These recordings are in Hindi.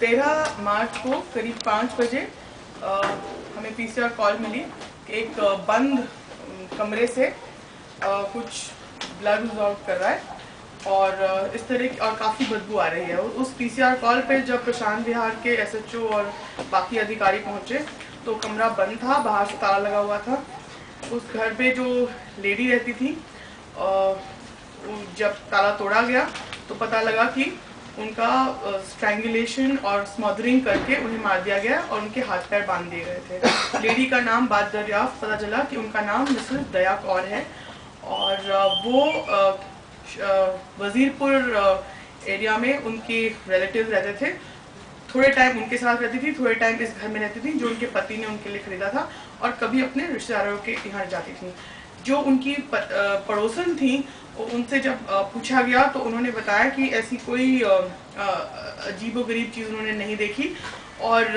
13 मार्च को करीब 5 बजे हमें पीसीआर कॉल मिली कि एक बंद कमरे से कुछ ब्लड रिजॉल्व कर रहा है और इस तरह की और काफ़ी बदबू आ रही है। उस पीसीआर कॉल पे जब प्रशांत विहार के एसएचओ और बाकी अधिकारी पहुंचे तो कमरा बंद था, बाहर से ताला लगा हुआ था। उस घर पे जो लेडी रहती थी जब ताला तोड़ा गया तो पता लगा कि उनका स्ट्रैंगुलेशन और स्मदरिंग करके उन्हें मार दिया गया और उनके हाथ पैर बांध दिए गए थे। लेडी का नाम बाद दरियाफ्त पता चला कि उनका नाम मिसेस दया कौर है और वो वजीरपुर एरिया में उनके रिलेटिव रहते थे। थोड़े टाइम उनके साथ रहती थी, थोड़े टाइम इस घर में रहती थी जो उनके पति ने उनके लिए खरीदा था और कभी अपने रिश्तेदारों के यहाँ जाती थी। जो उनकी पड़ोसन थी उनसे जब पूछा गया तो उन्होंने बताया कि ऐसी कोई अजीबोगरीब चीज़ उन्होंने नहीं देखी और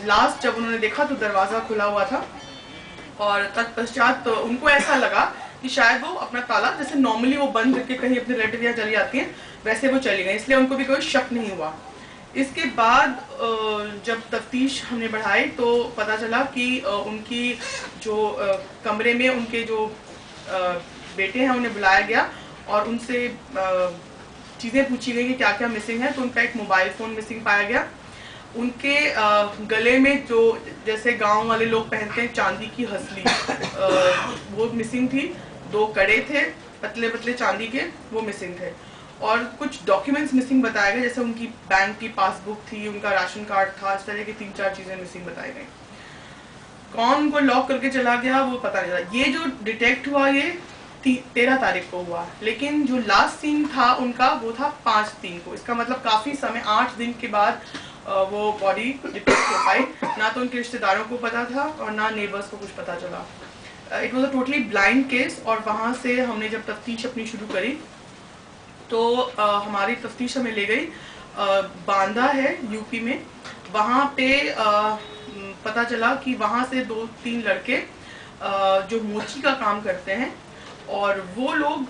लास्ट जब उन्होंने देखा तो दरवाज़ा खुला हुआ था और तत्पश्चात तो उनको ऐसा लगा कि शायद वो अपना ताला जैसे नॉर्मली वो बंद करके कहीं अपने रिलेटिव या चली जाती हैं वैसे वो चली गई, इसलिए उनको भी कोई शक नहीं हुआ। इसके बाद जब तफ्तीश हमने बढ़ाई तो पता चला कि उनकी जो कमरे में उनके जो बेटे हैं उन्हें बुलाया गया और उनसे चीज़ें पूछी गई कि क्या क्या मिसिंग है। तो उनका एक मोबाइल फ़ोन मिसिंग पाया गया। उनके गले में जो जैसे गांव वाले लोग पहनते हैं चांदी की हसली वो मिसिंग थी। 2 कड़े थे पतले पतले चांदी के, वो मिसिंग थे और कुछ डॉक्यूमेंट्स मिसिंग बताए गए जैसे उनकी बैंक की पासबुक थी, उनका राशन कार्ड था, इस तरह की 3-4 चीज़ें मिसिंग बताई गई। कौन उनको लॉक करके चला गया वो पता नहीं चला। ये जो डिटेक्ट हुआ ये 13 तारीख को हुआ, लेकिन जो लास्ट सीन था उनका वो था 5/3 को। इसका मतलब काफ़ी समय 8 दिन के बाद वो बॉडी डिटेक्ट हो पाई। ना तो उनके रिश्तेदारों को पता था और ना नेबर्स को कुछ पता चला। It was a totally blind case और वहाँ से हमने जब तफ्तीश अपनी शुरू करी तो हमारी तफ्तीश हमें ले गई बांदा है यूपी में। वहाँ पे पता चला कि वहाँ से 2-3 लड़के जो मोची का काम करते हैं और वो लोग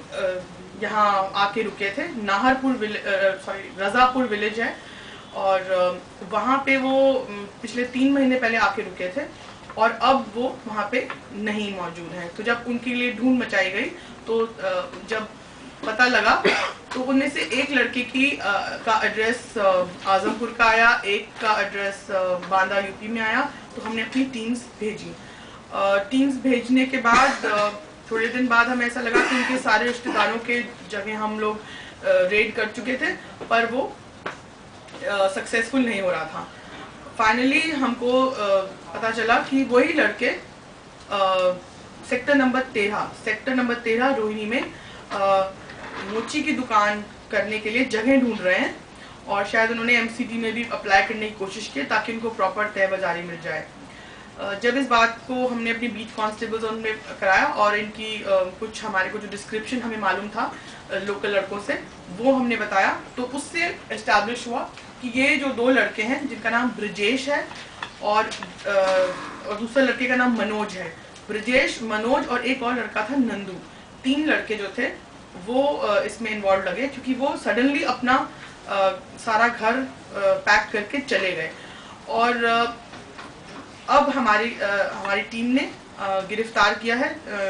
यहाँ आके रुके थे। नाहरपुर रजापुर विलेज है और वहाँ पे वो पिछले 3 महीने पहले आके रुके थे और अब वो वहाँ पे नहीं मौजूद हैं। तो जब उनके लिए ढूंढ मचाई गई तो जब पता लगा तो उनमें से एक लड़के की का एड्रेस आजमपुर का आया, एक का एड्रेस बांदा यूपी में आया। तो हमने अपनी टीम्स भेजी। टीम्स भेजने के बाद थोड़े दिन बाद हमें ऐसा लगा कि उनके सारे रिश्तेदारों के जगह हम लोग रेड कर चुके थे पर वो सक्सेसफुल नहीं हो रहा था। फाइनली हमको पता चला कि वही लड़के सेक्टर नंबर 13 रोहिणी में मोची की दुकान करने के लिए जगह ढूंढ रहे हैं और शायद उन्होंने एमसीडी में भी अप्लाई करने की कोशिश की ताकि उनको प्रॉपर तय बाजारी मिल जाए। जब इस बात को हमने अपनी बीट कांस्टेबल्स उनमें कराया और इनकी कुछ हमारे को जो डिस्क्रिप्शन हमें मालूम था लोकल लड़कों से वो हमने बताया तो उससे एस्टैब्लिश हुआ कि ये जो 2 लड़के हैं जिनका नाम ब्रजेश है और दूसरे लड़के का नाम मनोज है। ब्रजेश, मनोज और एक और लड़का था नंदू। 3 लड़के जो थे वो इसमें इन्वॉल्व लगे क्योंकि वो सडनली अपना सारा घर पैक करके चले गए। और अब हमारी टीम ने गिरफ्तार किया है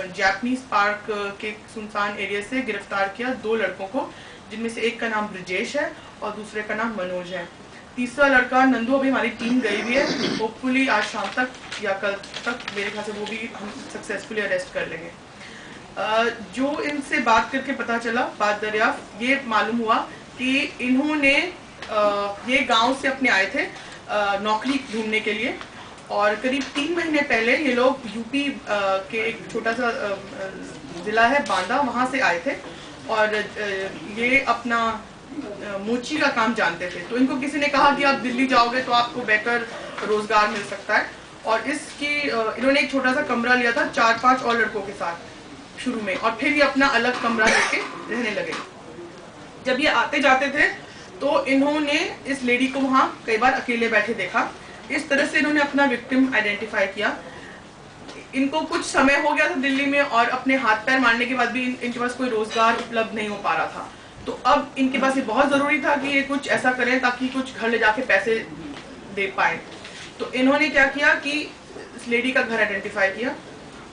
जापानीज पार्क के सुनसान एरिया से गिरफ्तार किया 2 लड़कों को, जिनमें से एक का नाम ब्रजेश है और दूसरे का नाम मनोज है। तीसरा लड़का नंदू अभी हमारी टीम गई हुई है, होपफुली आज शाम तक या कल तक मेरे ख्याल से वो भी हम सक्सेसफुली अरेस्ट कर लेंगे। जो इनसे बात करके पता चला बात दरियाफ्त ये मालूम हुआ कि इन्होंने ये गांव से अपने आए थे नौकरी ढूंढने के लिए और करीब 3 महीने पहले ये लोग यूपी के एक छोटा सा जिला है बांदा, वहाँ से आए थे और ये अपना मोची का काम जानते थे। तो इनको किसी ने कहा कि आप दिल्ली जाओगे तो आपको बेहतर रोजगार मिल सकता है और इन्होंने एक छोटा सा कमरा लिया था 4-5 और लड़कों के साथ शुरू में और फिर ये अपना अलग कमरा लेके रहने लगे। जब ये आते जाते थे तो इन्होंने इस लेडी को वहाँ कई बार अकेले बैठे देखा। इस तरह से इन्होंने अपना विक्टिम आइडेंटिफाई किया। इनको कुछ समय हो गया था दिल्ली में और अपने हाथ पैर मारने के बाद भी इनके पास कोई रोजगार उपलब्ध नहीं हो पा रहा था। तो अब इनके पास ये बहुत ज़रूरी था कि ये कुछ ऐसा करें ताकि कुछ घर ले जाके पैसे दे पाए। तो इन्होंने क्या किया कि इस लेडी का घर आइडेंटिफाई किया,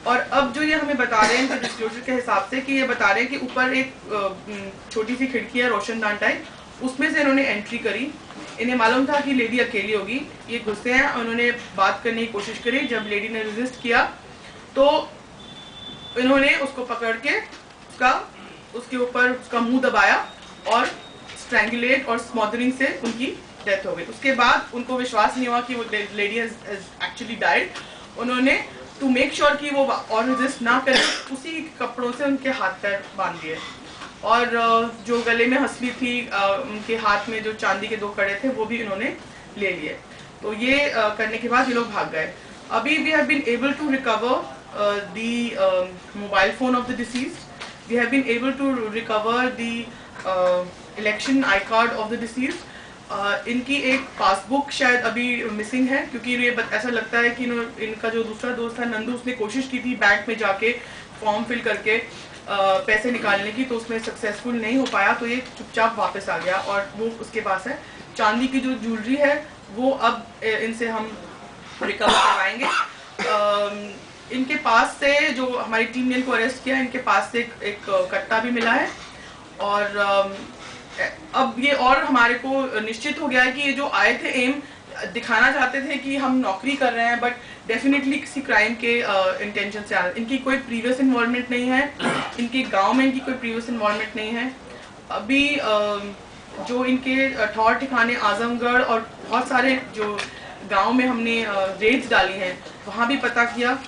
और अब जो ये हमें बता रहे हैं डिस्क्लोजर के हिसाब से कि ये बता रहे हैं कि ऊपर एक छोटी सी खिड़की है रोशनदान टाइप, उसमें से इन्होंने एंट्री करी। इन्हें मालूम था कि लेडी अकेली होगी, ये घुसे हैं, उन्होंने बात करने की कोशिश करी। जब लेडी ने रेजिस्ट किया तो इन्होंने उसको पकड़ के उसके ऊपर उसका मुंह दबाया और स्ट्रैंगुलेट और स्मॉदरिंग से उनकी डेथ हो गई। उसके बाद उनको विश्वास नहीं हुआ कि वो लेडी हैज एक्चुअली डाइड। उन्होंने टू मेक श्योर कि वो और रेजिस्ट ना करें, उसी कपड़ों से उनके हाथ पैर बांध दिए, और जो गले में हंसली थी, उनके हाथ में जो चांदी के 2 कड़े थे वो भी इन्होंने ले लिए। तो ये करने के बाद ये लोग भाग गए। अभी we have been able to recover the mobile phone of the deceased, we have been able to recover the election I card of the deceased. इनकी एक पासबुक शायद अभी मिसिंग है, क्योंकि ये ऐसा लगता है कि इनका जो दूसरा दोस्त है नंदू, उसने कोशिश की थी बैंक में जाके फॉर्म फिल करके पैसे निकालने की, तो उसमें सक्सेसफुल नहीं हो पाया, तो ये चुपचाप वापस आ गया और वो उसके पास है। चांदी की जो ज्वेलरी है वो अब इनसे हम रिकवर करवाएंगे। इनके पास से जो हमारी टीम ने इनको अरेस्ट किया, इनके पास से एक कट्टा भी मिला है, और अब ये और हमारे को निश्चित हो गया है कि ये जो आए थे एम दिखाना चाहते थे कि हम नौकरी कर रहे हैं, बट डेफिनेटली किसी क्राइम के इंटेंशन से आए। इनकी कोई प्रीवियस इन्वॉल्वमेंट नहीं है, इनके गांव में इनकी कोई प्रीवियस इन्वॉल्वमेंट नहीं है। अभी जो इनके ठौर ठिकाने आजमगढ़ और बहुत सारे जो गांव में हमने रेड्स डाली हैं, वहाँ भी पता किया,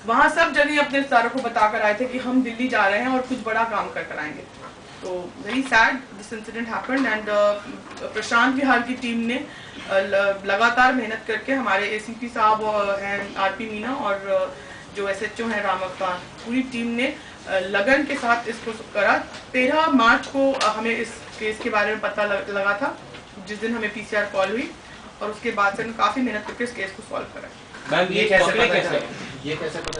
वहाँ सब जगह अपने रिश्तेदारों को बता कर आए थे कि हम दिल्ली जा रहे हैं और कुछ बड़ा काम कर कर आएंगे। तो very sad this incident happened, and Prashant Vihar की टीम ने लगातार मेहनत करके, हमारे एसीपी साहब हैं आरपी मीना और जो एसएचओ हैं राम अवतार, पूरी टीम ने लगन के साथ इसको करा। 13 मार्च को हमें इस केस के बारे में पता लगा था, जिस दिन हमें पीसीआर कॉल हुई, और उसके बाद से काफ़ी मेहनत करके इस केस को सॉल्व करा। मैम ये कैसे पता